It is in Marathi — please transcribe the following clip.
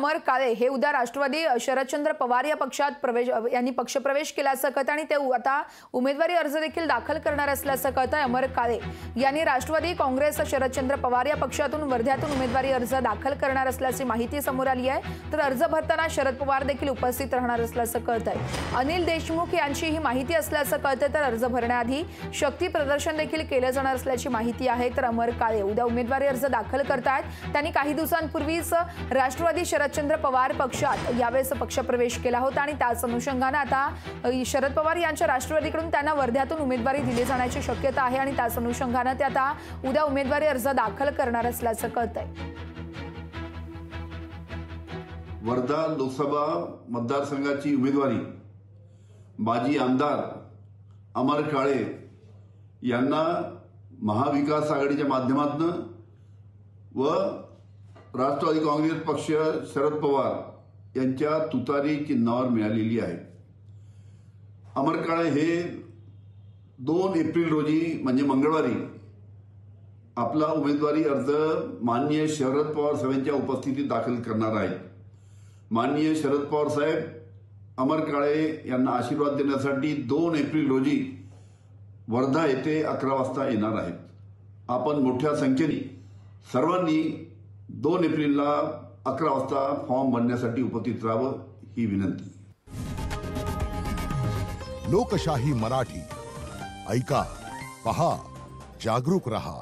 अमर काळे हे उद्या राष्ट्रवादी शरदचंद्र पवार या पक्षात यांनी पक्षप्रवेश केल्याचं कळतं आणि ते आता उमेदवारी अर्ज देखील दाखल करणार असल्याचं कळतंय। अमर काळे यांनी राष्ट्रवादी काँग्रेस शरदचंद्र पवार या पक्षातून वर्ध्यातून उमेदवारी अर्ज दाखल करणार असल्याची माहिती समोर आली आहे। तर अर्ज भरताना शरद पवार देखील उपस्थित राहणार असल्याचं कळतंय। अनिल देशमुख यांची ही माहिती असल्याचं कळतंय। तर अर्ज भरण्याआधी शक्ती प्रदर्शन देखील केलं जाणार असल्याची माहिती आहे। तर अमर काळे उद्या उमेदवारी अर्ज दाखल करतायत। त्यांनी काही दिवसांपूर्वीच राष्ट्रवादी शरदचंद्र पवार पक्षात यावेळेस पक्षप्रवेश केला होता आणि त्याच अनुषंगाने आता शरद पवार यांच्या राष्ट्रवादीकडून त्यांना वर्ध्यातून उमेदवारी दिली जाण्याची शक्यता आहे आणि त्याच अनुषंगाने ते आता उद्या उमेदवारी अर्ज दाखल करणार असल्याचं कळतंय। वर्धा लोकसभा मतदारसंघाची उमेदवारी माजी आमदार अमर काळे यांना महाविकास आघाडीच्या माध्यमातून व राष्ट्रवादी काँग्रेस पक्ष शरद पवार यांच्या तुतारी चिन्हावर मिळालेली आहे। अमर काळे हे 2 एप्रिल रोजी म्हणजे मंगळवारी आपला उमेदवारी अर्ज माननीय शरद पवार साहेबांच्या उपस्थितीत दाखल करणार आहेत। माननीय शरद पवार साहेब अमर काळे यांना आशीर्वाद देण्यासाठी 2 एप्रिल रोजी वर्धा येथे 11 वाजता येणार आहेत। आपण मोठ्या संख्येने सर्वांनी 2 एप्रिलला 11 वाजता फॉर्म भरण्यासाठी उपस्थित राहावं ही विनंती। लोकशाही मराठी ऐका, पहा, जागरूक रहा।